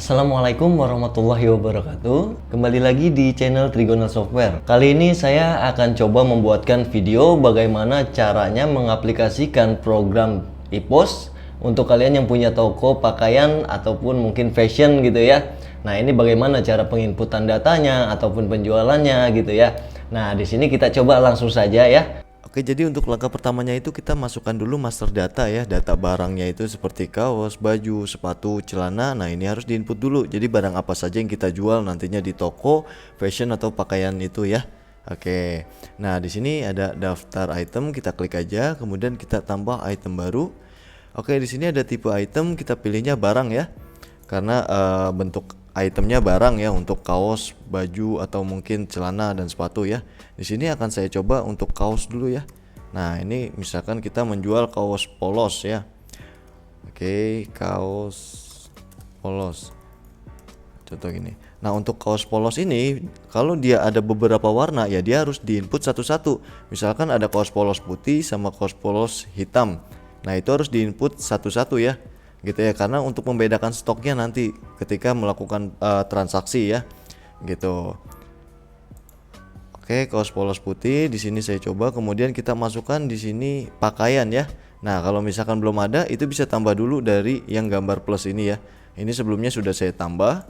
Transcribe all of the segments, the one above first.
Assalamualaikum warahmatullahi wabarakatuh. Kembali lagi di channel Trigona Software. Kali ini saya akan coba membuatkan video bagaimana caranya mengaplikasikan program e-post untuk kalian yang punya toko pakaian ataupun mungkin fashion gitu ya. Nah, ini bagaimana cara penginputan datanya ataupun penjualannya gitu ya. Nah, di sini kita coba langsung saja ya. Oke, jadi untuk langkah pertamanya itu kita masukkan dulu master data ya, data barangnya itu seperti kaos, baju, sepatu, celana. Nah, ini harus diinput dulu. Jadi barang apa saja yang kita jual nantinya di toko fashion atau pakaian itu ya. Oke. Nah, di sini ada daftar item, kita klik aja, kemudian kita tambah item baru. Oke, di sini ada tipe item, kita pilihnya barang ya. Karena bentuk itemnya barang ya, untuk kaos, baju atau mungkin celana dan sepatu ya. Di sini akan saya coba untuk kaos dulu ya. Nah, ini misalkan kita menjual kaos polos ya. Oke, kaos polos. Contoh gini. Nah, untuk kaos polos ini kalau dia ada beberapa warna ya dia harus diinput satu-satu. Misalkan ada kaos polos putih sama kaos polos hitam. Nah, itu harus diinput satu-satu ya. Gitu ya, karena untuk membedakan stoknya nanti ketika melakukan transaksi ya. Gitu. Oke, kaos polos putih di sini saya coba, kemudian kita masukkan di sini pakaian ya. Nah, kalau misalkan belum ada itu bisa tambah dulu dari yang gambar plus ini ya. Ini sebelumnya sudah saya tambah.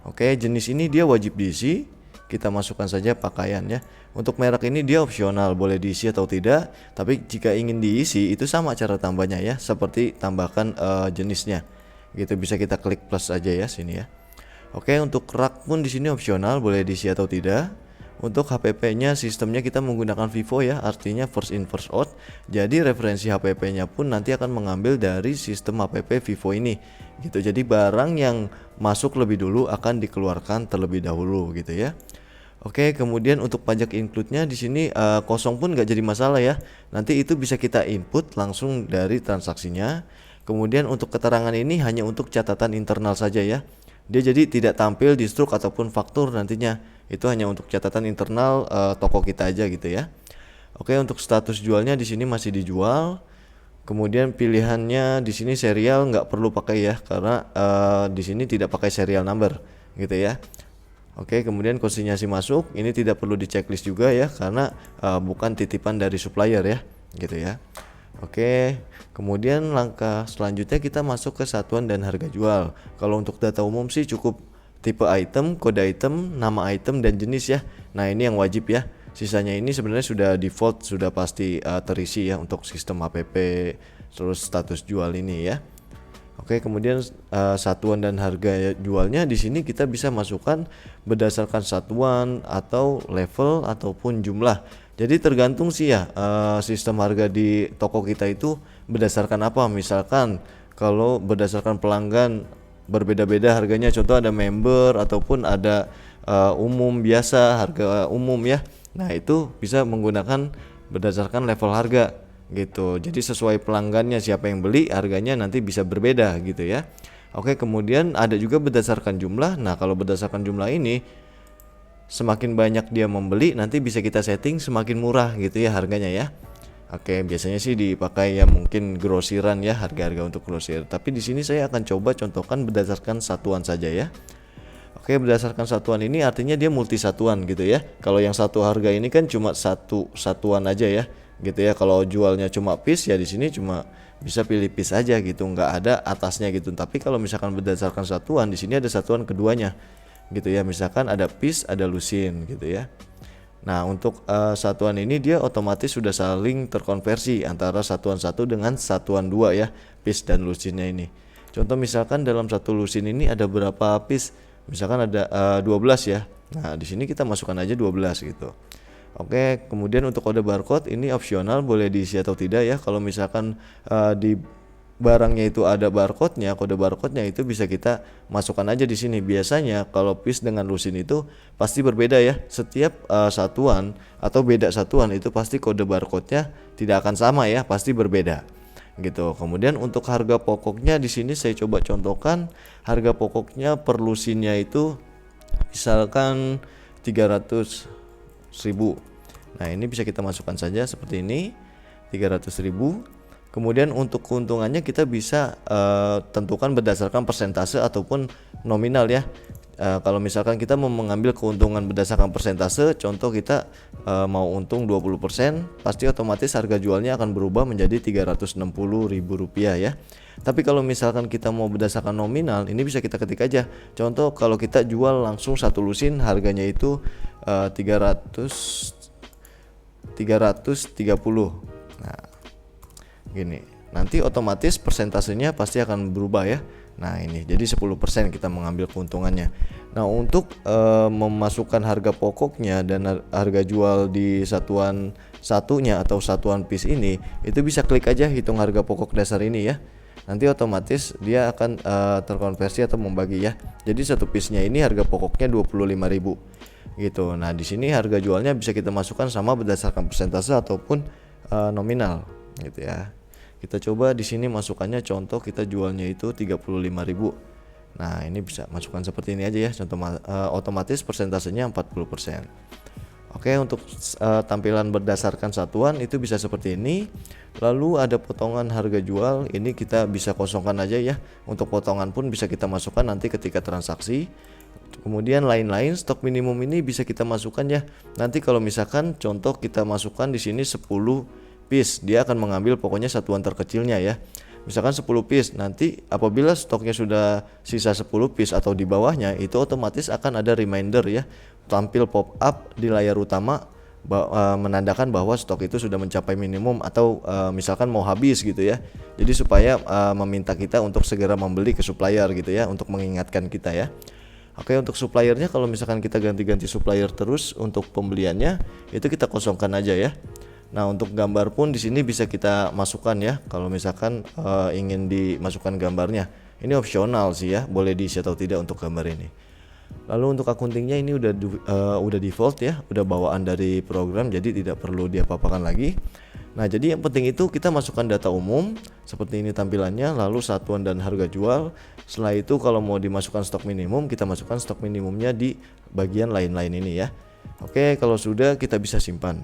Oke, jenis ini dia wajib diisi. Kita masukkan saja pakaian ya. Untuk merek ini dia opsional, boleh diisi atau tidak. Tapi jika ingin diisi itu sama cara tambahnya ya, seperti tambahkan jenisnya. Gitu, bisa kita klik plus aja ya sini ya. Oke, untuk rak pun di sini opsional, boleh diisi atau tidak. Untuk HPP-nya sistemnya kita menggunakan FIFO ya, artinya first in first out. Jadi referensi HPP-nya pun nanti akan mengambil dari sistem HPP FIFO ini. Gitu. Jadi barang yang masuk lebih dulu akan dikeluarkan terlebih dahulu gitu ya. Oke, kemudian untuk pajak include-nya di sini kosong pun nggak jadi masalah ya. Nanti itu bisa kita input langsung dari transaksinya. Kemudian untuk keterangan ini hanya untuk catatan internal saja ya. Dia jadi tidak tampil di struk ataupun faktur nantinya. Itu hanya untuk catatan internal toko kita aja gitu ya. Oke, untuk status jualnya di sini masih dijual. Kemudian pilihannya di sini serial nggak perlu pakai ya, karena di sini tidak pakai serial number gitu ya. Oke, kemudian konsinyasi masuk, ini tidak perlu di checklist juga ya, karena bukan titipan dari supplier ya, gitu ya. Oke, kemudian langkah selanjutnya kita masuk ke satuan dan harga jual. Kalau untuk data umum sih cukup tipe item, kode item, nama item dan jenis ya. Nah, ini yang wajib ya. Sisanya ini sebenarnya sudah default, sudah pasti terisi ya untuk sistem APP terus status jual ini ya. Oke, kemudian satuan dan harga jualnya di sini kita bisa masukkan berdasarkan satuan atau level ataupun jumlah. Jadi tergantung sih ya sistem harga di toko kita itu berdasarkan apa. Misalkan kalau berdasarkan pelanggan berbeda-beda harganya, contoh ada member ataupun ada umum biasa, harga umum ya. Nah, itu bisa menggunakan berdasarkan level harga gitu. Jadi sesuai pelanggannya siapa yang beli, harganya nanti bisa berbeda gitu ya. Oke, kemudian ada juga berdasarkan jumlah. Nah, kalau berdasarkan jumlah ini semakin banyak dia membeli nanti bisa kita setting semakin murah gitu ya harganya ya. Oke, biasanya sih dipakai ya mungkin grosiran ya, harga-harga untuk grosir. Tapi di sini saya akan coba contohkan berdasarkan satuan saja ya. Oke, berdasarkan satuan ini artinya dia multi satuan gitu ya. Kalau yang satu harga ini kan cuma satu satuan aja ya, gitu ya. Kalau jualnya cuma piece ya di sini cuma bisa pilih piece aja gitu, nggak ada atasnya gitu. Tapi kalau misalkan berdasarkan satuan di sini ada satuan keduanya gitu ya. Misalkan ada piece, ada lusin gitu ya. Nah, untuk satuan ini dia otomatis sudah saling terkonversi antara satuan satu dengan satuan dua ya, piece dan lusinnya ini. Contoh misalkan dalam satu lusin ini ada berapa piece? Misalkan ada 12 ya. Nah, di sini kita masukkan aja 12 gitu. Oke, kemudian untuk kode barcode ini opsional, boleh diisi atau tidak ya. Kalau misalkan di barangnya itu ada barcode-nya, kode barcode-nya itu bisa kita masukkan aja di sini. Biasanya kalau piece dengan lusin itu pasti berbeda ya. Setiap satuan atau beda satuan itu pasti kode barcode-nya tidak akan sama ya, pasti berbeda. Gitu. Kemudian untuk harga pokoknya di sini saya coba contohkan. Harga pokoknya per lusinnya itu misalkan 300.000. Nah, ini bisa kita masukkan saja seperti ini, 300.000. Kemudian untuk keuntungannya kita bisa tentukan berdasarkan persentase ataupun nominal ya. Kalau misalkan kita mau mengambil keuntungan berdasarkan persentase, contoh kita mau untung 20%, pasti otomatis harga jualnya akan berubah menjadi Rp360.000 ya. Tapi kalau misalkan kita mau berdasarkan nominal, ini bisa kita ketik aja. Contoh kalau kita jual langsung satu lusin, harganya itu 330. Nah, gini. Nanti otomatis persentasenya pasti akan berubah ya. Nah, ini jadi 10% kita mengambil keuntungannya. Nah, untuk memasukkan harga pokoknya dan harga jual di satuan satunya atau satuan piece ini, itu bisa klik aja hitung harga pokok dasar ini ya. Nanti otomatis dia akan terkonversi atau membagi ya. Jadi satu piece-nya ini harga pokoknya 25.000 gitu. Nah, di sini harga jualnya bisa kita masukkan sama berdasarkan persentase ataupun nominal gitu ya. Kita coba di sini masukannya, contoh kita jualnya itu 35.000. Nah, ini bisa masukkan seperti ini aja ya. Contoh otomatis persentasenya 40%. Oke, untuk tampilan berdasarkan satuan itu bisa seperti ini. Lalu ada potongan harga jual, ini kita bisa kosongkan aja ya. Untuk potongan pun bisa kita masukkan nanti ketika transaksi. Kemudian lain-lain, stok minimum ini bisa kita masukkan ya. Nanti kalau misalkan contoh kita masukkan di sini 10 piece, dia akan mengambil pokoknya satuan terkecilnya ya. Misalkan 10 piece, nanti apabila stoknya sudah sisa 10 piece atau di bawahnya, itu otomatis akan ada reminder ya, tampil pop up di layar utama menandakan bahwa stok itu sudah mencapai minimum atau misalkan mau habis gitu ya. Jadi supaya meminta kita untuk segera membeli ke supplier gitu ya, untuk mengingatkan kita ya. Oke, untuk suppliernya kalau misalkan kita ganti-ganti supplier terus untuk pembeliannya, itu kita kosongkan aja ya. Nah, untuk gambar pun di sini bisa kita masukkan ya. Kalau misalkan ingin dimasukkan gambarnya, ini opsional sih ya, boleh diisi atau tidak untuk gambar ini. Lalu untuk accountingnya ini udah default ya, udah bawaan dari program, jadi tidak perlu diapa-apakan lagi. Nah, jadi yang penting itu kita masukkan data umum seperti ini tampilannya, lalu satuan dan harga jual. Setelah itu kalau mau dimasukkan stok minimum, kita masukkan stok minimumnya di bagian lain-lain ini ya. Oke, kalau sudah kita bisa simpan.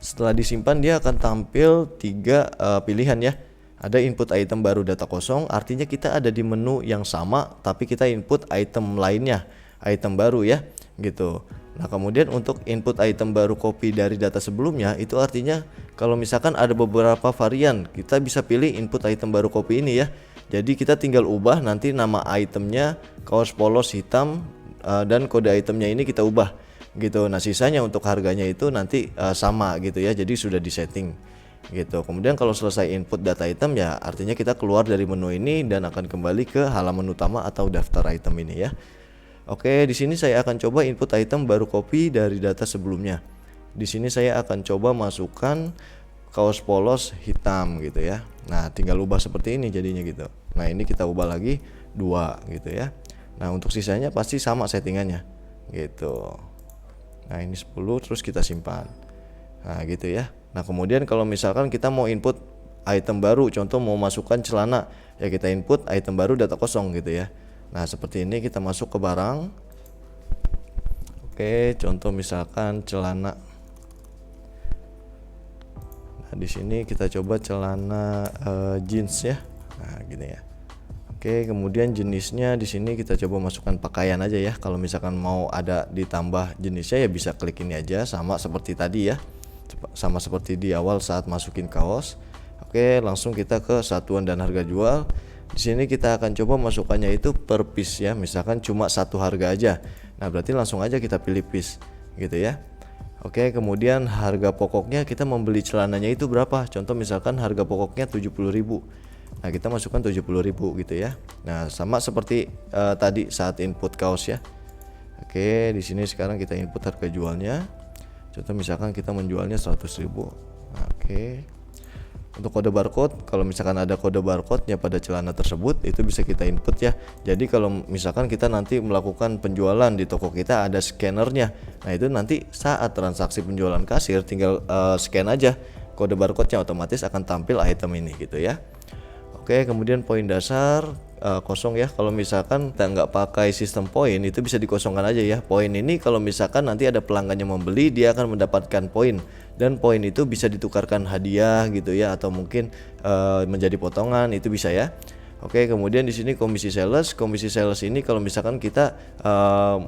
Setelah disimpan dia akan tampil 3 pilihan ya. Ada input item baru data kosong, artinya kita ada di menu yang sama tapi kita input item lainnya, item baru ya gitu. Nah, kemudian untuk input item baru copy dari data sebelumnya, itu artinya kalau misalkan ada beberapa varian, kita bisa pilih input item baru copy ini ya. Jadi kita tinggal ubah nanti nama itemnya, kaos polos hitam dan kode itemnya ini kita ubah gitu. Nah, sisanya untuk harganya itu nanti sama gitu ya. Jadi sudah disetting gitu. Kemudian kalau selesai input data item ya artinya kita keluar dari menu ini dan akan kembali ke halaman utama atau daftar item ini ya. Oke, di sini saya akan coba input item baru copy dari data sebelumnya. Di sini saya akan coba masukkan kaos polos hitam gitu ya. Nah, tinggal ubah seperti ini jadinya gitu. Nah, ini kita ubah lagi 2 gitu ya. Nah, untuk sisanya pasti sama settingannya gitu. Nah, ini 10 terus kita simpan. Nah, gitu ya. Nah, kemudian kalau misalkan kita mau input item baru, contoh mau masukkan celana, ya kita input item baru data kosong gitu ya. Nah, seperti ini kita masuk ke barang. Oke, contoh misalkan celana. Nah, di sini kita coba celana jeans ya. Nah, gini ya. Oke, kemudian jenisnya di sini kita coba masukkan pakaian aja ya. Kalau misalkan mau ada ditambah jenisnya ya bisa klik ini aja, sama seperti tadi ya. Sama seperti di awal saat masukin kaos. Oke, langsung kita ke satuan dan harga jual. Di sini kita akan coba masukannya itu per piece ya. Misalkan cuma satu harga aja. Nah, berarti langsung aja kita pilih piece gitu ya. Oke, kemudian harga pokoknya kita membeli celananya itu berapa? Contoh misalkan harga pokoknya 70.000. Nah, kita masukkan 70.000 gitu ya. Nah, sama seperti tadi saat input kaos ya. Oke, di sini sekarang kita input harga jualnya. Contoh misalkan kita menjualnya 100.000. Oke. Untuk kode barcode, kalau misalkan ada kode barcode-nya pada celana tersebut, itu bisa kita input ya. Jadi kalau misalkan kita nanti melakukan penjualan di toko kita ada scannernya. Nah, itu nanti saat transaksi penjualan kasir tinggal scan aja kode barcode-nya, otomatis akan tampil item ini gitu ya. Oke, kemudian poin dasar kosong ya. Kalau misalkan kita nggak pakai sistem poin, itu bisa dikosongkan aja ya. Poin ini kalau misalkan nanti ada pelanggan yang membeli, dia akan mendapatkan poin, dan poin itu bisa ditukarkan hadiah gitu ya, atau mungkin menjadi potongan, itu bisa ya. Oke, kemudian di sini komisi sales. Komisi sales ini kalau misalkan kita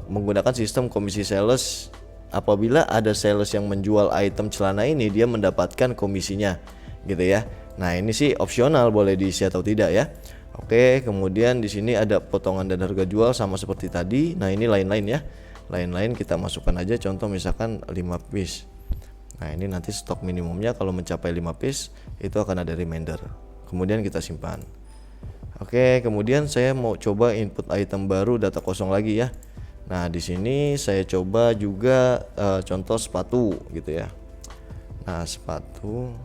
menggunakan sistem komisi sales, apabila ada sales yang menjual item celana ini, dia mendapatkan komisinya gitu ya. Nah, ini sih opsional, boleh diisi atau tidak ya. Oke, kemudian di sini ada potongan dan harga jual sama seperti tadi. Nah, ini lain-lain ya. Lain-lain kita masukkan aja, contoh misalkan 5 piece. Nah, ini nanti stok minimumnya kalau mencapai 5 piece itu akan ada reminder. Kemudian kita simpan. Oke, kemudian saya mau coba input item baru, data kosong lagi ya. Nah, di sini saya coba juga contoh sepatu gitu ya. Nah, sepatu.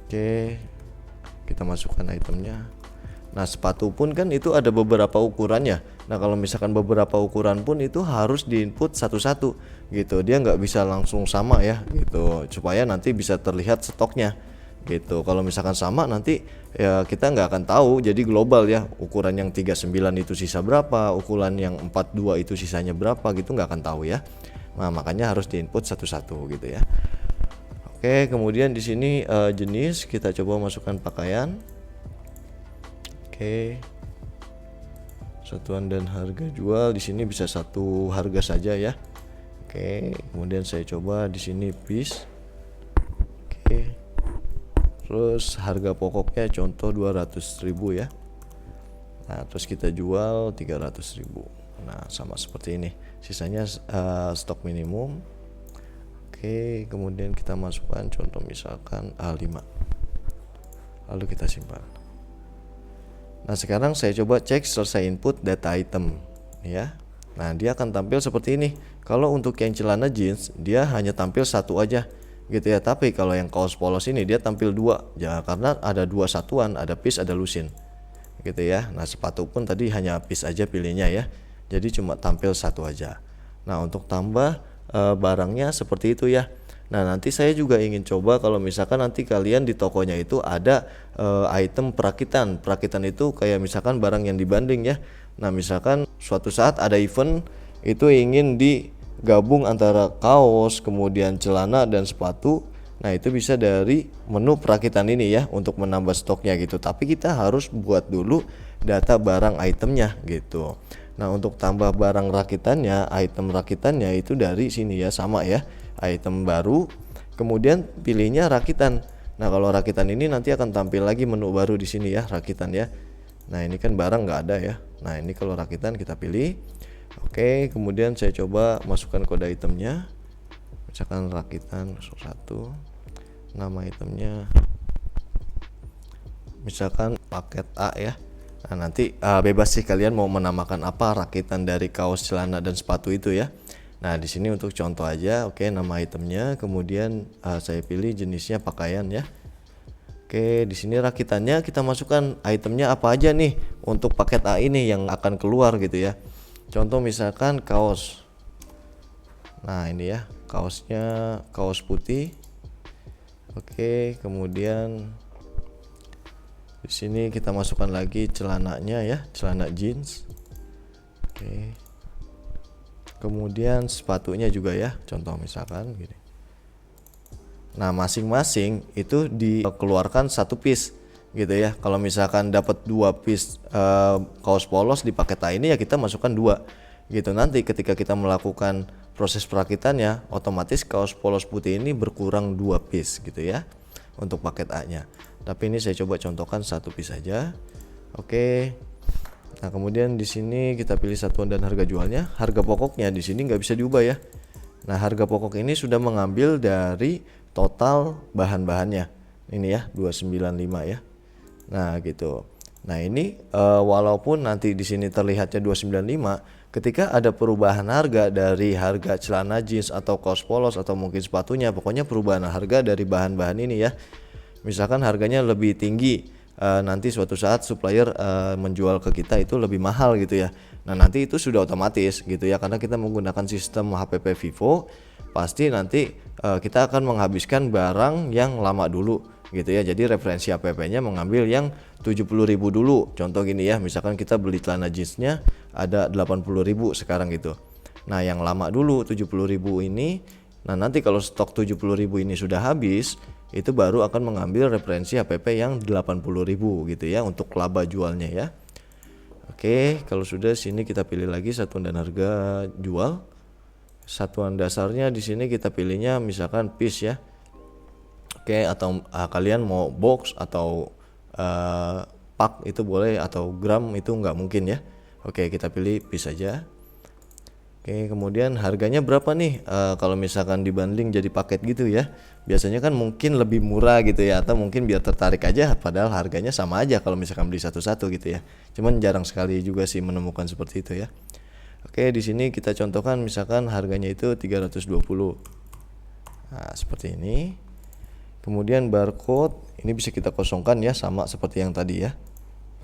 Oke, kita masukkan itemnya. Nah, sepatu pun kan itu ada beberapa ukurannya. Nah, kalau misalkan beberapa ukuran pun itu harus diinput satu-satu gitu. Dia nggak bisa langsung sama ya gitu, supaya nanti bisa terlihat stoknya gitu. Kalau misalkan sama nanti ya kita nggak akan tahu, jadi global ya. Ukuran yang 39 itu sisa berapa, ukuran yang 42 itu sisanya berapa gitu, nggak akan tahu ya. Nah, makanya harus diinput satu-satu gitu ya. Oke, kemudian di sini jenis kita coba masukkan pakaian. Oke. Satuan dan harga jual di sini bisa satu harga saja ya. Oke, kemudian saya coba di sini piece. Oke. Terus harga pokoknya contoh 200.000 ya. Nah, terus kita jual 300.000. Nah, sama seperti ini. Sisanya stok minimum. Oke, kemudian kita masukkan contoh misalkan A5, lalu kita simpan. Nah, sekarang saya coba cek selesai input data item ya. Nah, dia akan tampil seperti ini. Kalau untuk yang celana jeans, dia hanya tampil satu aja gitu ya. Tapi kalau yang kaos polos ini dia tampil dua ya, karena ada dua satuan, ada piece, ada lusin gitu ya. Nah, sepatu pun tadi hanya piece aja pilihnya ya, jadi cuma tampil satu aja. Nah, untuk tambah barangnya seperti itu ya. Nah, nanti saya juga ingin coba kalau misalkan nanti kalian di tokonya itu ada item perakitan. Perakitan itu kayak misalkan barang yang dibanding ya. Nah, misalkan suatu saat ada event itu ingin digabung antara kaos, kemudian celana dan sepatu. Nah, itu bisa dari menu perakitan ini ya untuk menambah stoknya gitu. Tapi kita harus buat dulu data barang itemnya gitu. Nah, untuk tambah barang rakitannya, item rakitannya itu dari sini ya, sama ya, item baru, kemudian pilihnya rakitan. Nah, kalau rakitan ini nanti akan tampil lagi menu baru di sini ya, rakitan ya. Nah, ini kan barang nggak ada ya. Nah, ini kalau rakitan kita pilih. Oke, kemudian saya coba masukkan kode itemnya, misalkan rakitan 1, nama itemnya misalkan paket A ya. Nah, nanti bebas sih kalian mau menamakan apa, rakitan dari kaos, celana dan sepatu itu ya. Nah, di sini untuk contoh aja, oke, nama itemnya, kemudian saya pilih jenisnya pakaian ya. Oke, di sini rakitannya kita masukkan itemnya apa aja nih untuk paket A ini yang akan keluar gitu ya. Contoh misalkan kaos. Nah, ini ya, kaosnya kaos putih. Oke, kemudian di sini kita masukkan lagi celananya ya, celana jeans. Oke. Kemudian sepatunya juga ya, contoh misalkan gini. Nah, masing-masing itu dikeluarkan satu piece gitu ya. Kalau misalkan dapat 2 piece kaos polos di paket A ini ya kita masukkan 2 gitu. Nanti ketika kita melakukan proses perakitannya, otomatis kaos polos putih ini berkurang 2 piece gitu ya untuk paket A-nya. Tapi ini saya coba contohkan 1 piece saja. Oke. Nah, kemudian di sini kita pilih satuan dan harga jualnya. Harga pokoknya di sini nggak bisa diubah ya. Nah, harga pokok ini sudah mengambil dari total bahan-bahannya. Ini ya 295 ya. Nah, gitu. Nah, ini walaupun nanti di sini terlihatnya 295, ketika ada perubahan harga dari harga celana jeans atau kaos polos atau mungkin sepatunya, pokoknya perubahan harga dari bahan-bahan ini ya. Misalkan harganya lebih tinggi, nanti suatu saat supplier menjual ke kita itu lebih mahal gitu ya. Nah, nanti itu sudah otomatis gitu ya, karena kita menggunakan sistem HPP Vivo, pasti nanti kita akan menghabiskan barang yang lama dulu gitu ya. Jadi referensi APP-nya mengambil yang 70.000 dulu. Contoh gini ya, misalkan kita beli celana jeansnya ada 80.000 sekarang gitu. Nah yang lama dulu 70.000 ini, nah nanti kalau stok 70.000 ini sudah habis, itu baru akan mengambil referensi APP yang 80.000 gitu ya untuk laba jualnya ya. Oke, kalau sudah sini kita pilih lagi satuan dan harga jual. Satuan dasarnya di sini kita pilihnya misalkan piece ya. Oke, atau kalian mau box atau pak itu boleh, atau gram itu nggak mungkin ya. Oke, kita pilih piece saja. Oke, kemudian harganya berapa nih? Kalau misalkan dibanding jadi paket gitu ya, biasanya kan mungkin lebih murah gitu ya, atau mungkin biar tertarik aja, padahal harganya sama aja kalau misalkan beli satu-satu gitu ya. Cuman jarang sekali juga sih menemukan seperti itu ya. Oke, di sini kita contohkan misalkan harganya itu 320. Nah, seperti ini. Kemudian barcode ini bisa kita kosongkan ya, sama seperti yang tadi ya.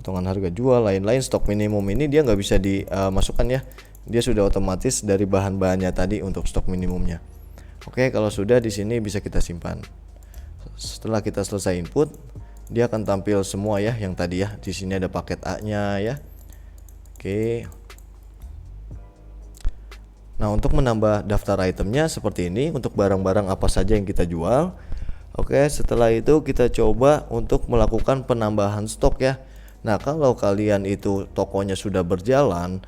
Potongan harga jual, lain-lain, stok minimum ini dia nggak bisa dimasukkan ya. Dia sudah otomatis dari bahan-bahannya tadi untuk stok minimumnya. Oke, kalau sudah di sini bisa kita simpan. Setelah kita selesai input, dia akan tampil semua ya yang tadi ya. Di sini ada paket A-nya ya. Oke. Nah, untuk menambah daftar itemnya seperti ini untuk barang-barang apa saja yang kita jual. Oke, setelah itu kita coba untuk melakukan penambahan stok ya. Nah, kalau kalian itu tokonya sudah berjalan,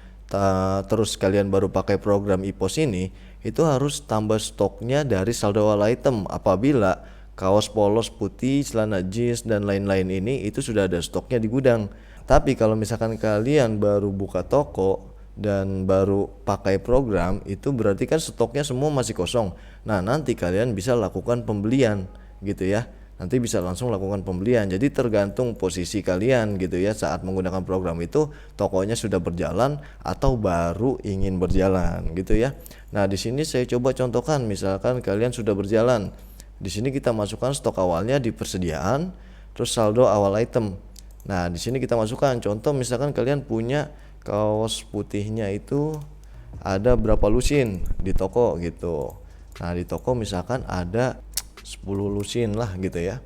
terus kalian baru pakai program IPOS ini, itu harus tambah stoknya dari saldo awal item apabila kaos polos putih, celana jeans dan lain-lain ini itu sudah ada stoknya di gudang. Tapi kalau misalkan kalian baru buka toko dan baru pakai program, itu berarti kan stoknya semua masih kosong. Nah, nanti kalian bisa lakukan pembelian gitu ya. Nanti bisa langsung lakukan pembelian. Jadi tergantung posisi kalian gitu ya, saat menggunakan program itu tokonya sudah berjalan atau baru ingin berjalan gitu ya. Nah, di sini saya coba contohkan, misalkan kalian sudah berjalan. Di sini kita masukkan stok awalnya di persediaan, terus saldo awal item. Nah, di sini kita masukkan contoh, misalkan kalian punya kaos putihnya itu ada berapa lusin di toko gitu. Nah, di toko misalkan ada 10 lusin lah gitu ya.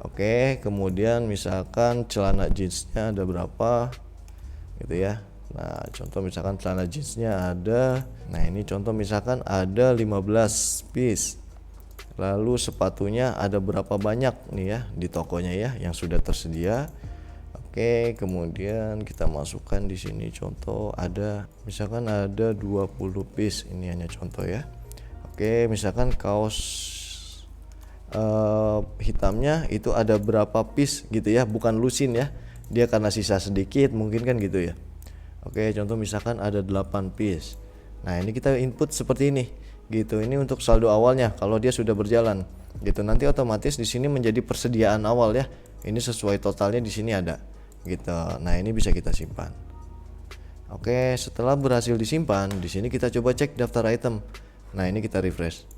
Oke, kemudian misalkan celana jeansnya ada berapa gitu ya. Nah, contoh misalkan celana jeansnya ada, nah ini contoh misalkan ada 15 piece. Lalu sepatunya ada berapa banyak nih ya di tokonya ya yang sudah tersedia. Oke, kemudian kita masukkan di sini contoh ada misalkan ada 20 piece, ini hanya contoh ya. Oke, misalkan kaos hitamnya itu ada berapa piece gitu ya, bukan lusin ya. Dia karena sisa sedikit mungkin kan gitu ya. Oke, contoh misalkan ada 8 piece. Nah, ini kita input seperti ini gitu. Ini untuk saldo awalnya kalau dia sudah berjalan gitu. Nanti otomatis di sini menjadi persediaan awal ya. Ini sesuai totalnya di sini ada gitu. Nah, ini bisa kita simpan. Oke, setelah berhasil disimpan, di sini kita coba cek daftar item. Nah, ini kita refresh.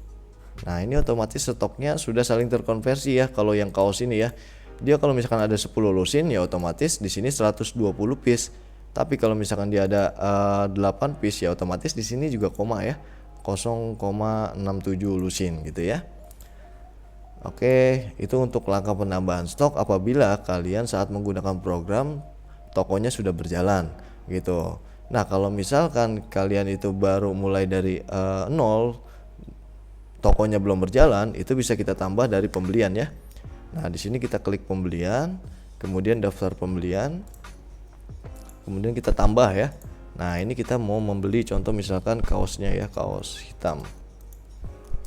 Nah, ini otomatis stoknya sudah saling terkonversi ya. Kalau yang kaos ini ya, dia kalau misalkan ada 10 lusin ya otomatis di sini 120 piece. Tapi kalau misalkan dia ada 8 piece ya otomatis di sini juga koma ya. 0,67 lusin gitu ya. Oke, itu untuk langkah penambahan stok apabila kalian saat menggunakan program tokonya sudah berjalan gitu. Nah, kalau misalkan kalian itu baru mulai dari nol, tokonya belum berjalan, itu bisa kita tambah dari pembelian ya. Nah, di sini kita klik pembelian, kemudian daftar pembelian, kemudian kita tambah ya. Nah, ini kita mau membeli contoh misalkan kaosnya ya, kaos hitam,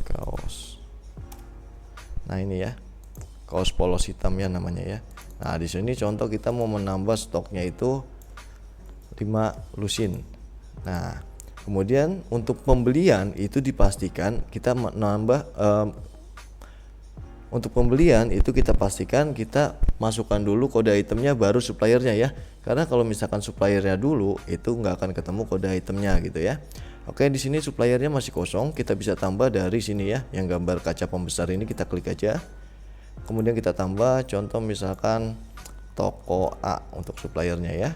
kaos. Nah, ini ya, kaos polos hitam ya namanya ya. Nah, di sini contoh kita mau menambah stoknya itu 5 lusin. Nah, kemudian untuk pembelian itu dipastikan kita menambah untuk pembelian itu kita pastikan kita masukkan dulu kode itemnya baru suppliernya ya. Karena kalau misalkan suppliernya dulu itu nggak akan ketemu kode itemnya gitu ya. Oke, di sini suppliernya masih kosong, kita bisa tambah dari sini ya. Yang gambar kaca pembesar ini kita klik aja. Kemudian kita tambah contoh misalkan toko A untuk suppliernya ya.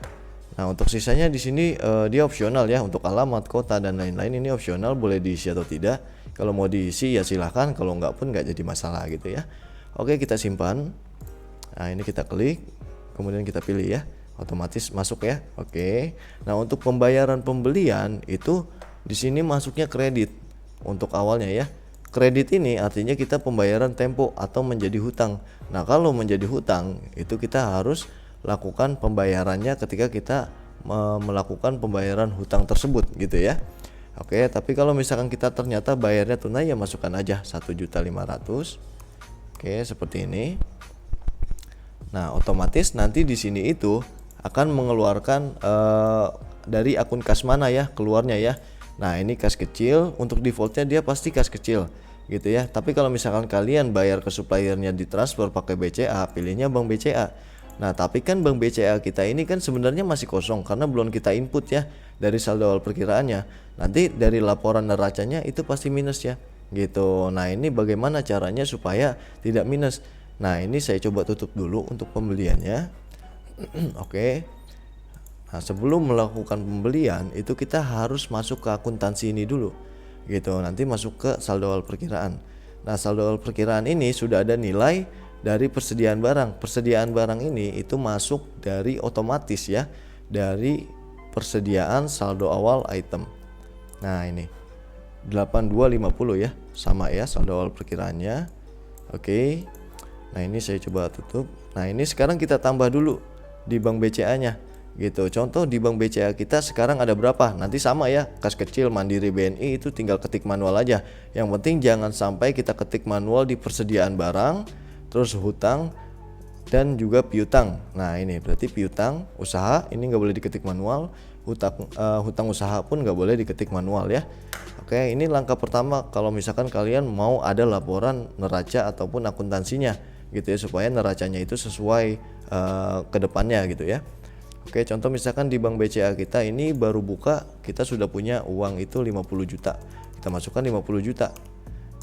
Nah, untuk sisanya di sini dia opsional ya, untuk alamat, kota dan lain-lain ini opsional, boleh diisi atau tidak. Kalau mau diisi ya silahkan, kalau enggak pun enggak jadi masalah gitu ya. Oke, kita simpan. Nah, ini kita klik, kemudian kita pilih ya, otomatis masuk ya. Oke. Nah, untuk pembayaran pembelian itu di sini masuknya kredit untuk awalnya ya. Kredit ini artinya kita pembayaran tempo atau menjadi hutang. Nah, kalau menjadi hutang itu kita harus lakukan pembayarannya ketika kita melakukan pembayaran hutang tersebut gitu ya. Oke, tapi kalau misalkan kita ternyata bayarnya tunai ya masukkan aja 1.500.000. Oke, seperti ini. Nah, otomatis nanti di sini itu akan mengeluarkan dari akun kas mana ya keluarnya ya. Nah, ini kas kecil, untuk defaultnya dia pasti kas kecil gitu ya. Tapi kalau misalkan kalian bayar ke suppliernya ditransfer pakai BCA, pilihnya bank BCA. Nah, tapi kan bank BCA kita ini kan sebenarnya masih kosong karena belum kita input ya dari saldo awal perkiraannya. Nanti dari laporan neracanya itu pasti minus ya gitu. Nah, ini bagaimana caranya supaya tidak minus? Nah, ini saya coba tutup dulu untuk pembeliannya. Oke. Nah, sebelum melakukan pembelian itu kita harus masuk ke akuntansi ini dulu gitu. Nanti masuk ke saldo awal perkiraan. Nah, saldo awal perkiraan ini sudah ada nilai dari persediaan barang. Persediaan barang ini itu masuk dari otomatis ya, dari persediaan saldo awal item. Nah, ini 8250 ya, sama ya saldo awal perkiraannya. Oke. Nah, ini saya coba tutup. Nah, ini sekarang kita tambah dulu di bank BCA-nya gitu. Contoh di bank BCA kita sekarang ada berapa? Nanti sama ya, kas kecil, Mandiri, BNI itu tinggal ketik manual aja. Yang penting jangan sampai kita ketik manual di persediaan barang, terus hutang dan juga piutang. Nah, ini berarti piutang usaha ini nggak boleh diketik manual, hutang usaha pun nggak boleh diketik manual ya. Oke, ini langkah pertama kalau misalkan kalian mau ada laporan neraca ataupun akuntansinya gitu ya, supaya neracanya itu sesuai ke depannya gitu ya. Oke, contoh misalkan di bank BCA kita ini baru buka, kita sudah punya uang itu 50 juta. Kita masukkan 50 juta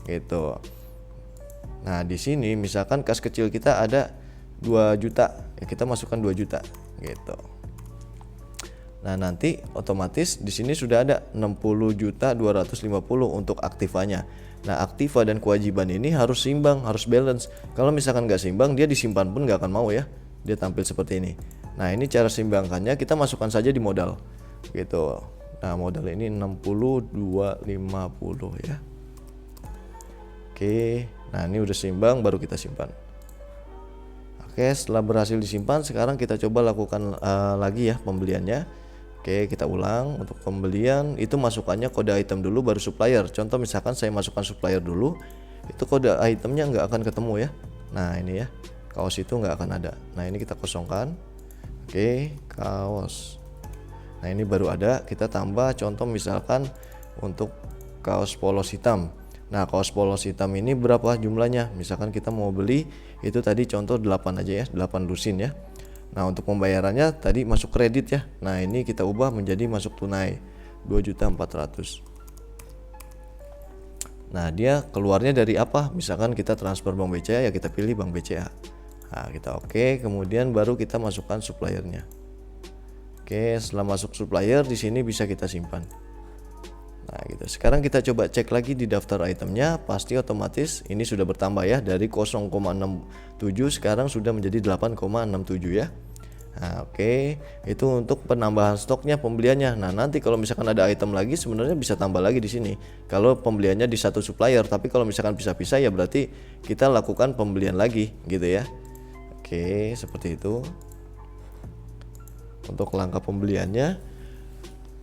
gitu. Nah, di sini misalkan kas kecil kita ada 2 juta, ya kita masukkan 2 juta gitu. Nah, nanti otomatis di sini sudah ada 60.250 untuk aktivanya. Nah, aktiva dan kewajiban ini harus seimbang, harus balance. Kalau misalkan nggak seimbang, dia disimpan pun nggak akan mau ya. Dia tampil seperti ini. Nah, ini cara seimbangkannya, kita masukkan saja di modal gitu. Nah, modal ini 6250 ya. Oke, nah ini udah seimbang, baru kita simpan. Oke, setelah berhasil disimpan, sekarang kita coba lakukan lagi ya pembeliannya. Oke, kita ulang. Untuk pembelian itu masukannya kode item dulu baru supplier. Contoh misalkan saya masukkan supplier dulu, itu kode itemnya nggak akan ketemu ya. Nah, ini ya, kaos itu nggak akan ada. Nah, ini kita kosongkan. Oke, kaos. Nah, ini baru ada, kita tambah contoh misalkan untuk kaos polos hitam. Nah, kaos polos hitam ini berapa jumlahnya? Misalkan kita mau beli itu tadi contoh 8 aja ya, 8 lusin ya. Nah, untuk pembayarannya tadi masuk kredit ya. Nah, ini kita ubah menjadi masuk tunai 2.400.000. Nah, dia keluarnya dari apa? Misalkan kita transfer bank BCA ya kita pilih bank BCA. Nah, kita oke, kemudian baru kita masukkan suppliernya. Oke, setelah masuk supplier di sini bisa kita simpan. Nah, gitu. Sekarang kita coba cek lagi di daftar itemnya, pasti otomatis ini sudah bertambah ya, dari 0,67 sekarang sudah menjadi 8,67 ya. Nah, oke, itu untuk penambahan stoknya, pembeliannya. Nah, nanti kalau misalkan ada item lagi sebenarnya bisa tambah lagi di sini. Kalau pembeliannya di satu supplier, tapi kalau misalkan pisah-pisah ya berarti kita lakukan pembelian lagi gitu ya. Oke, seperti itu untuk langkah pembeliannya.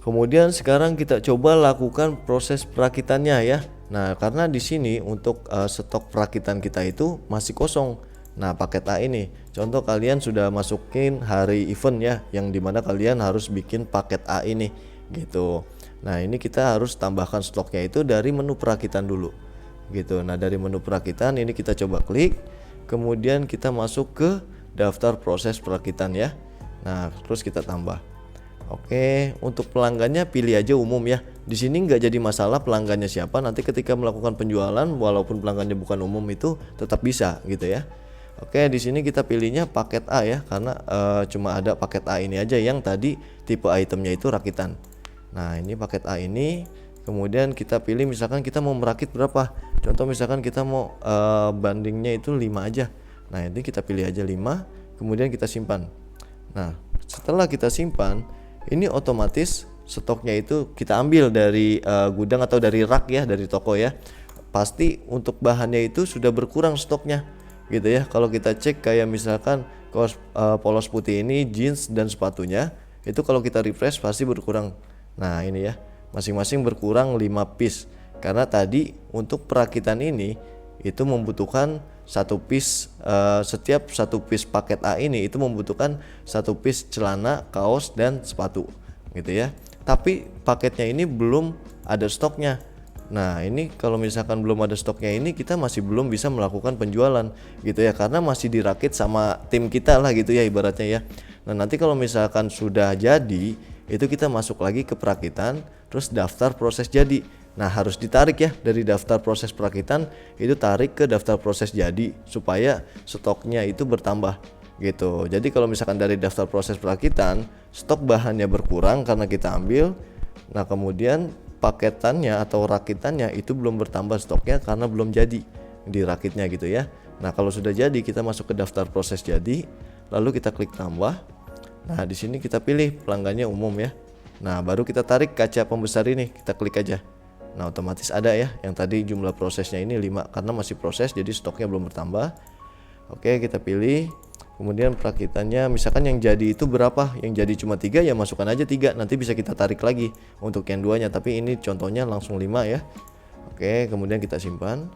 Kemudian sekarang kita coba lakukan proses perakitannya ya. Nah, karena di sini untuk stok perakitan kita itu masih kosong. Nah, paket A ini, contoh kalian sudah masukin hari event ya, yang dimana kalian harus bikin paket A ini gitu. Nah, ini kita harus tambahkan stoknya itu dari menu perakitan dulu gitu. Nah, dari menu perakitan ini kita coba klik, kemudian kita masuk ke daftar proses perakitan ya. Nah, terus kita tambah. Oke, untuk pelanggannya pilih aja umum ya. Di sini nggak jadi masalah pelanggannya siapa. Nanti ketika melakukan penjualan, walaupun pelanggannya bukan umum itu tetap bisa gitu ya. Oke, di sini kita pilihnya paket A ya, karena cuma ada paket A ini aja yang tadi tipe itemnya itu rakitan. Nah, ini paket A ini. Kemudian kita pilih misalkan kita mau merakit berapa. Contoh misalkan kita mau bandingnya itu 5 aja. Nah ini kita pilih aja 5, kemudian kita simpan. Nah setelah kita simpan, ini otomatis stoknya itu kita ambil dari gudang atau dari rak ya, dari toko ya. Pasti untuk bahannya itu sudah berkurang stoknya gitu ya. Kalau kita cek kayak misalkan kaos polos putih ini, jeans dan sepatunya, itu kalau kita refresh pasti berkurang. Nah ini ya, masing-masing berkurang 5 piece. Karena tadi untuk perakitan ini itu membutuhkan satu piece, setiap satu piece paket A ini itu membutuhkan satu piece celana, kaos dan sepatu gitu ya. Tapi paketnya ini belum ada stoknya. Nah ini kalau misalkan belum ada stoknya ini, kita masih belum bisa melakukan penjualan gitu ya, karena masih dirakit sama tim kita lah gitu ya ibaratnya ya. Nah nanti kalau misalkan sudah jadi, itu kita masuk lagi ke perakitan, terus daftar proses jadi. Nah harus ditarik ya dari daftar proses perakitan, itu tarik ke daftar proses jadi supaya stoknya itu bertambah gitu. Jadi kalau misalkan dari daftar proses perakitan, stok bahannya berkurang karena kita ambil. Nah kemudian paketannya atau rakitannya itu belum bertambah stoknya karena belum jadi dirakitnya gitu ya. Nah kalau sudah jadi, kita masuk ke daftar proses jadi, lalu kita klik tambah. Nah di sini kita pilih pelanggannya umum ya. Nah baru kita tarik kaca pembesar ini, kita klik aja. Nah otomatis ada ya, yang tadi jumlah prosesnya ini 5 karena masih proses jadi stoknya belum bertambah. Oke kita pilih, kemudian perakitannya misalkan yang jadi itu berapa, yang jadi cuma 3 ya masukkan aja 3, nanti bisa kita tarik lagi untuk yang duanya, tapi ini contohnya langsung 5 ya. Oke kemudian kita simpan.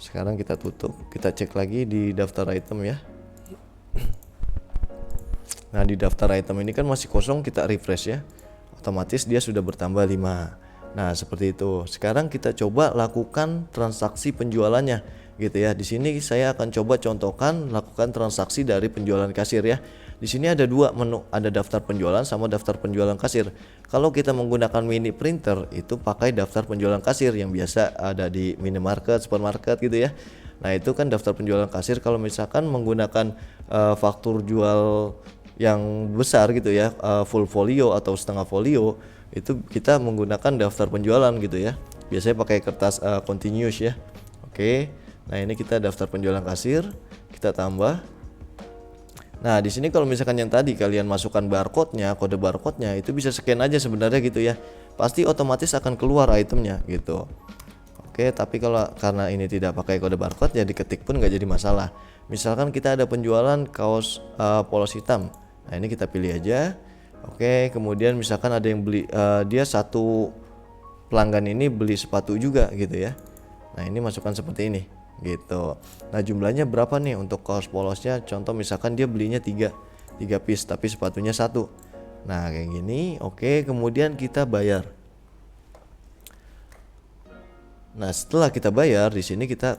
Sekarang kita tutup, kita cek lagi di daftar item ya. Nah di daftar item ini kan masih kosong, kita refresh ya, otomatis dia sudah bertambah 5. Nah seperti itu. Sekarang kita coba lakukan transaksi penjualannya gitu ya. Di sini saya akan coba contohkan lakukan transaksi dari penjualan kasir ya. Di sini ada 2 menu, ada daftar penjualan sama daftar penjualan kasir. Kalau kita menggunakan mini printer itu pakai daftar penjualan kasir yang biasa ada di minimarket, supermarket gitu ya. Nah itu kan daftar penjualan kasir. Kalau misalkan menggunakan faktur jual yang besar gitu ya, full folio atau setengah folio, itu kita menggunakan daftar penjualan gitu ya. Biasanya pakai kertas continuous ya. Oke. Nah, ini kita daftar penjualan kasir, kita tambah. Nah, di sini kalau misalkan yang tadi kalian masukkan barcode-nya, kode barcode-nya, itu bisa scan aja sebenarnya gitu ya. Pasti otomatis akan keluar itemnya gitu. Oke, tapi kalau karena ini tidak pakai kode barcode ya diketik pun nggak jadi masalah. Misalkan kita ada penjualan kaos polos hitam. Nah, ini kita pilih aja. Oke, kemudian misalkan ada yang beli, dia satu pelanggan ini beli sepatu juga gitu ya. Nah ini masukkan seperti ini gitu. Nah jumlahnya berapa nih untuk kaos polosnya? Contoh misalkan dia belinya 3 piece tapi sepatunya 1. Nah kayak gini. Oke kemudian kita bayar. Nah setelah kita bayar, di sini kita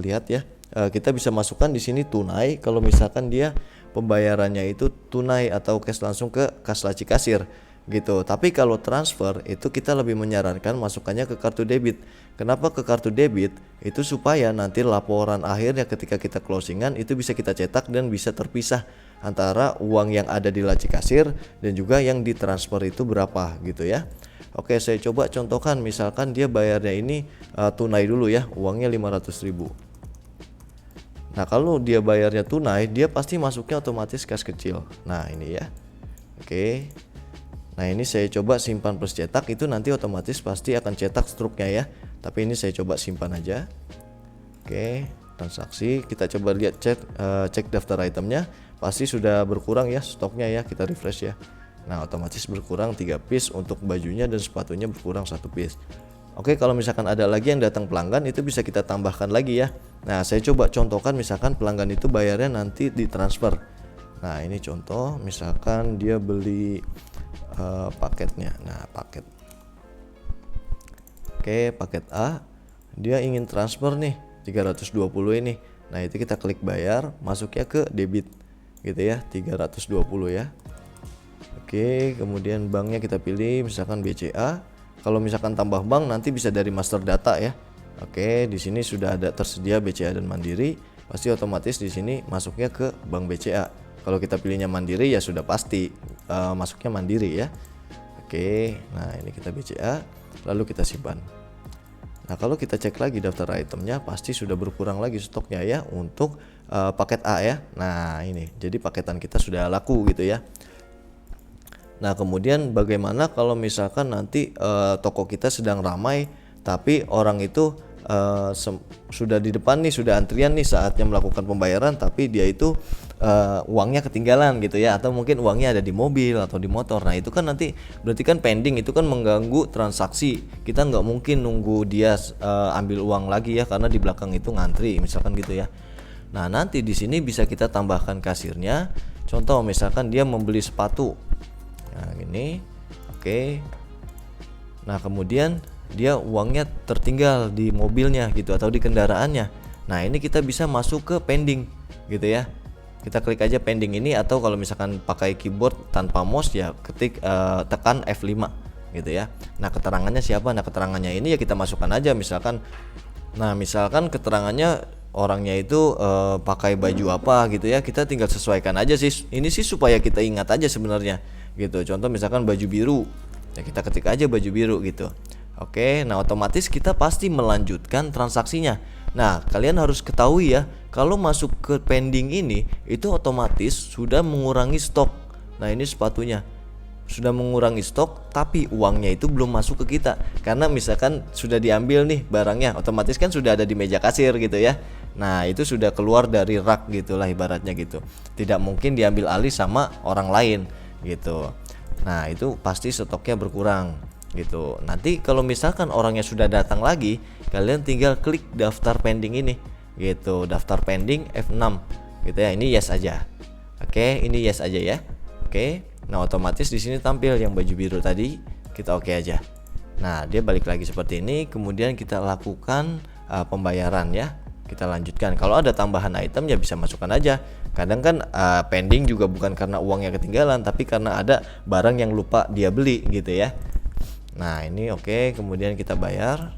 lihat ya, kita bisa masukkan di sini tunai kalau misalkan dia pembayarannya itu tunai atau cash langsung ke kas laci kasir gitu. Tapi kalau transfer itu kita lebih menyarankan masukannya ke kartu debit. Kenapa ke kartu debit? Itu supaya nanti laporan akhirnya ketika kita closingan itu bisa kita cetak dan bisa terpisah antara uang yang ada di laci kasir dan juga yang ditransfer itu berapa gitu ya. Oke, saya coba contohkan, misalkan dia bayarnya ini tunai dulu ya, uangnya 500.000. Nah kalau dia bayarnya tunai, dia pasti masuknya otomatis kas kecil. Nah ini ya. Oke. Nah ini saya coba simpan plus cetak, itu nanti otomatis pasti akan cetak struknya ya. Tapi ini saya coba simpan aja. Oke, transaksi. Kita coba lihat cek daftar itemnya. Pasti sudah berkurang ya stoknya ya, kita refresh ya. Nah otomatis berkurang 3 piece untuk bajunya dan sepatunya berkurang 1 piece. Oke, kalau misalkan ada lagi yang datang pelanggan itu bisa kita tambahkan lagi ya. Nah saya coba contohkan, misalkan pelanggan itu bayarnya nanti ditransfer. Nah ini contoh, misalkan dia beli paketnya. Nah paket, oke paket A, dia ingin transfer nih 320 ini. Nah itu kita klik bayar, masuknya ke debit gitu ya, 320 ya. Oke, kemudian banknya kita pilih misalkan BCA. Kalau misalkan tambah bank nanti bisa dari master data ya. Oke, di sini sudah ada tersedia BCA dan Mandiri, pasti otomatis di sini masuknya ke bank BCA. Kalau kita pilihnya Mandiri ya sudah pasti masuknya Mandiri ya. Oke, nah ini kita BCA, lalu kita simpan. Nah kalau kita cek lagi daftar itemnya pasti sudah berkurang lagi stoknya ya untuk paket A ya. Nah ini jadi paketan kita sudah laku gitu ya. Nah kemudian bagaimana kalau misalkan nanti toko kita sedang ramai tapi orang itu sudah di depan nih, sudah antrian nih saatnya melakukan pembayaran, tapi dia itu uangnya ketinggalan gitu ya, atau mungkin uangnya ada di mobil atau di motor. Nah itu kan nanti berarti kan pending, itu kan mengganggu transaksi. Kita nggak mungkin nunggu dia ambil uang lagi ya, karena di belakang itu ngantri misalkan gitu ya. Nah nanti di sini bisa kita tambahkan kasirnya. Contoh misalkan dia membeli sepatu, nah gini, oke. Nah kemudian dia uangnya tertinggal di mobilnya gitu atau di kendaraannya. Nah ini kita bisa masuk ke pending gitu ya. Kita klik aja pending ini, atau kalau misalkan pakai keyboard tanpa mouse ya ketik tekan F5 gitu ya. Nah keterangannya siapa? Nah keterangannya ini ya kita masukkan aja misalkan. Nah misalkan keterangannya orangnya itu pakai baju apa gitu ya, kita tinggal sesuaikan aja sih. Ini sih supaya kita ingat aja sebenarnya gitu. Contoh misalkan baju biru, ya kita ketik aja baju biru gitu. Oke, nah otomatis kita pasti melanjutkan transaksinya. Nah, kalian harus ketahui ya, kalau masuk ke pending ini, itu otomatis sudah mengurangi stok. Nah, ini sepatunya sudah mengurangi stok, tapi uangnya itu belum masuk ke kita. Karena misalkan sudah diambil nih barangnya, otomatis kan sudah ada di meja kasir gitu ya. Nah, itu sudah keluar dari rak gitulah ibaratnya gitu. Tidak mungkin diambil alih sama orang lain gitu. Nah, itu pasti stoknya berkurang gitu. Nanti kalau misalkan orangnya sudah datang lagi, kalian tinggal klik daftar pending ini gitu, daftar pending F6 gitu ya. Ini yes aja. Oke, ini yes aja ya. Oke. Nah, otomatis di sini tampil yang baju biru tadi, kita oke aja. Nah, dia balik lagi seperti ini, kemudian kita lakukan pembayaran ya. Kita lanjutkan. Kalau ada tambahan item ya bisa masukkan aja. Kadang kan pending juga bukan karena uangnya ketinggalan, tapi karena ada barang yang lupa dia beli gitu ya. Nah ini oke, kemudian kita bayar.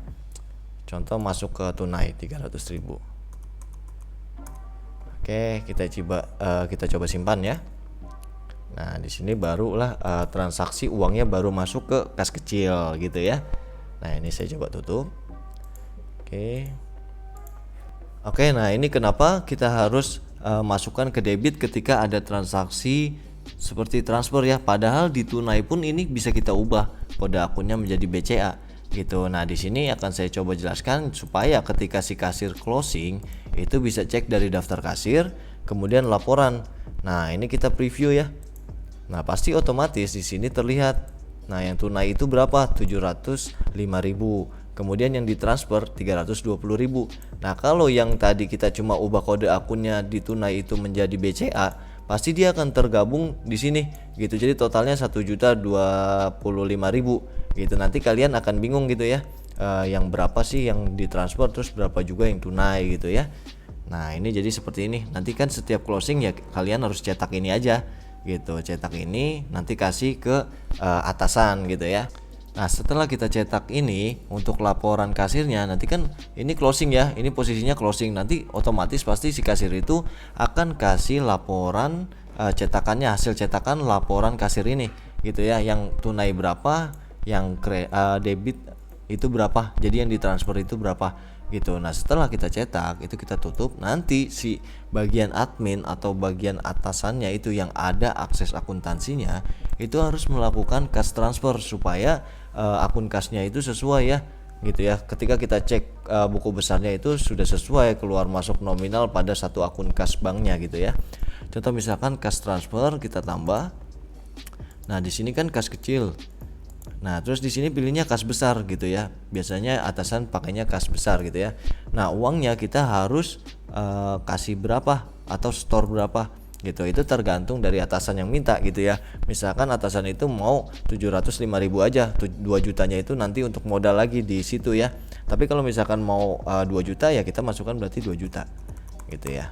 Contoh masuk ke tunai 300.000. Oke, kita coba simpan ya. Nah di sini barulah transaksi uangnya baru masuk ke kas kecil gitu ya. Nah ini saya coba tutup. Oke, nah ini kenapa kita harus masukkan ke debit ketika ada transaksi seperti transfer ya. Padahal di tunai pun ini bisa kita ubah kode akunnya menjadi BCA gitu. Nah di sini akan saya coba jelaskan supaya ketika si kasir closing itu bisa cek dari daftar kasir, kemudian laporan. Nah ini kita preview ya. Nah pasti otomatis di sini terlihat. Nah yang tunai itu berapa? 705.000. Kemudian yang ditransfer 320.000. Nah kalau yang tadi kita cuma ubah kode akunnya di tunai itu menjadi BCA, pasti dia akan tergabung di sini gitu. Jadi totalnya 1.025.000 gitu. Nanti kalian akan bingung gitu ya, yang berapa sih yang ditransfer, terus berapa juga yang tunai gitu ya. Nah ini jadi seperti ini. Nanti kan setiap closing ya kalian harus cetak ini aja gitu. Cetak ini nanti kasih ke atasan gitu ya. Nah setelah kita cetak ini untuk laporan kasirnya, nanti kan ini closing ya, ini posisinya closing. Nanti otomatis pasti si kasir itu akan kasih laporan cetakannya, hasil cetakan laporan kasir ini gitu ya. Yang tunai berapa, yang debit itu berapa, jadi yang ditransfer itu berapa gitu. Nah setelah kita cetak itu kita tutup, nanti si bagian admin atau bagian atasannya itu yang ada akses akuntansinya itu harus melakukan cash transfer supaya akun kasnya itu sesuai ya gitu ya. Ketika kita cek buku besarnya itu sudah sesuai keluar masuk nominal pada satu akun kas banknya gitu ya. Contoh misalkan cash transfer kita tambah. Nah di sini kan kas kecil. Nah terus di sini pilihnya kas besar gitu ya. Biasanya atasan pakainya kas besar gitu ya. Nah uangnya kita harus kasih berapa atau store berapa gitu. Itu tergantung dari atasan yang minta gitu ya. Misalkan atasan itu mau 705.000 aja, 2 jutanya itu nanti untuk modal lagi di situ ya. Tapi kalau misalkan mau 2 juta ya kita masukkan berarti 2 juta gitu ya.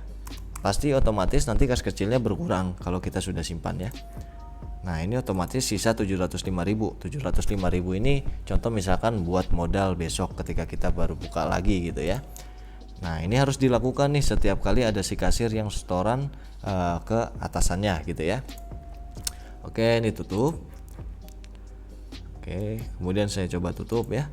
Pasti otomatis nanti kas kecilnya berkurang kalau kita sudah simpan ya. Nah ini otomatis sisa 705.000. 705.000 ini contoh misalkan buat modal besok ketika kita baru buka lagi gitu ya. Nah ini harus dilakukan nih setiap kali ada si kasir yang setoran ke atasannya gitu ya. Oke ini tutup. Oke kemudian saya coba tutup ya.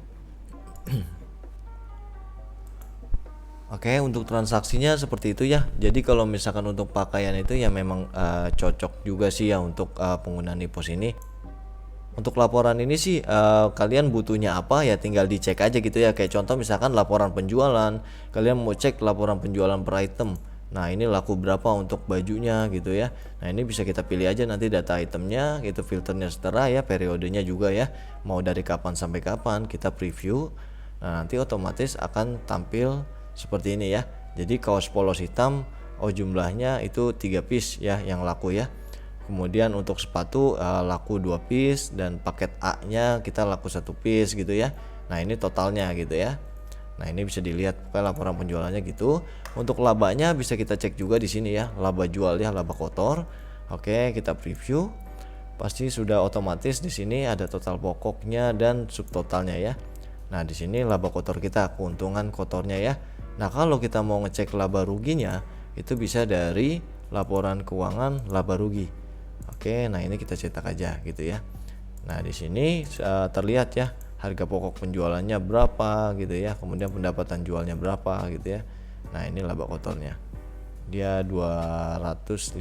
Oke, untuk transaksinya seperti itu ya. Jadi kalau misalkan untuk pakaian itu ya memang cocok juga sih ya untuk penggunaan IPOS ini. Untuk laporan ini sih kalian butuhnya apa ya tinggal dicek aja gitu ya. Kayak contoh misalkan laporan penjualan, kalian mau cek laporan penjualan per item. Nah ini laku berapa untuk bajunya gitu ya. Nah ini bisa kita pilih aja nanti data itemnya, itu filternya setera ya, periodenya juga ya. Mau dari kapan sampai kapan kita preview. Nah nanti otomatis akan tampil seperti ini ya. Jadi kaos polos hitam jumlahnya itu 3 piece ya yang laku ya. Kemudian untuk sepatu laku 2 piece dan paket A nya kita laku 1 piece gitu ya. Nah ini totalnya gitu ya. Nah ini bisa dilihat pokoknya laporan penjualannya gitu. Untuk labanya bisa kita cek juga di sini ya, laba jual ya, laba kotor. Oke, kita preview. Pasti sudah otomatis di sini ada total pokoknya dan subtotalnya ya. Nah di sini laba kotor kita, keuntungan kotornya ya. Nah kalau kita mau ngecek laba ruginya itu bisa dari laporan keuangan laba rugi. Oke, nah ini kita cetak aja gitu ya. Nah di sini terlihat ya harga pokok penjualannya berapa gitu ya, kemudian pendapatan jualnya berapa gitu ya. Nah ini laba kotornya dia 255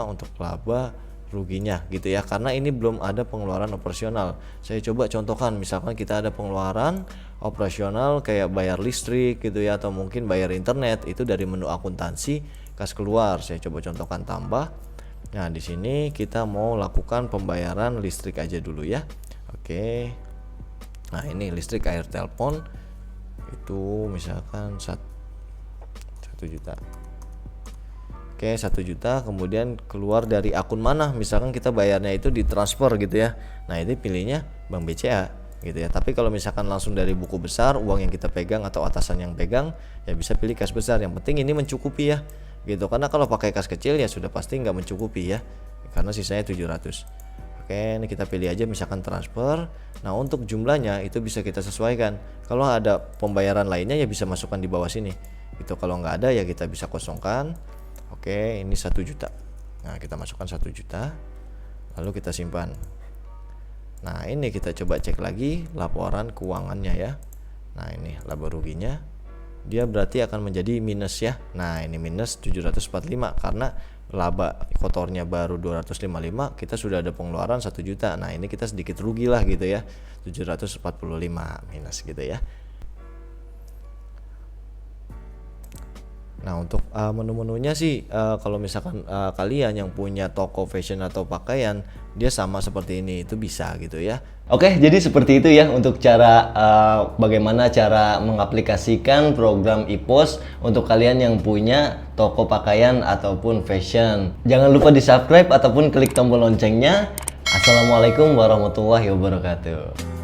untuk laba ruginya gitu ya, karena ini belum ada pengeluaran operasional. Saya coba contohkan, misalkan kita ada pengeluaran operasional kayak bayar listrik gitu ya, atau mungkin bayar internet, itu dari menu akuntansi kas keluar. Saya coba contohkan tambah. Nah di sini kita mau lakukan pembayaran listrik aja dulu ya. Oke. Nah ini listrik, air, telepon itu misalkan 1 juta. Oke, 1 juta, kemudian keluar dari akun mana, misalkan kita bayarnya itu di transfer gitu ya. Nah ini pilihnya Bank BCA gitu ya. Tapi kalau misalkan langsung dari buku besar, uang yang kita pegang atau atasan yang pegang, ya bisa pilih kas besar. Yang penting ini mencukupi ya gitu, karena kalau pakai kas kecil ya sudah pasti nggak mencukupi ya, karena sisanya 700. Oke, ini kita pilih aja misalkan transfer. Nah untuk jumlahnya itu bisa kita sesuaikan. Kalau ada pembayaran lainnya ya bisa masukkan di bawah sini gitu. Kalau nggak ada ya kita bisa kosongkan. Oke, ini 1 juta. Nah kita masukkan 1 juta, lalu kita simpan. Nah ini kita coba cek lagi laporan keuangannya ya. Nah ini laba ruginya, dia berarti akan menjadi minus ya. Nah ini minus 745 karena laba kotornya baru 255, kita sudah ada pengeluaran 1 juta. Nah ini kita sedikit rugi lah gitu ya, 745 minus gitu ya. Nah untuk menu-menunya sih kalau misalkan kalian yang punya toko fashion atau pakaian, dia sama seperti ini, itu bisa gitu ya. Oke, jadi seperti itu ya untuk cara bagaimana cara mengaplikasikan program IPOS untuk kalian yang punya toko pakaian ataupun fashion. Jangan lupa di subscribe ataupun klik tombol loncengnya. Assalamualaikum warahmatullahi wabarakatuh.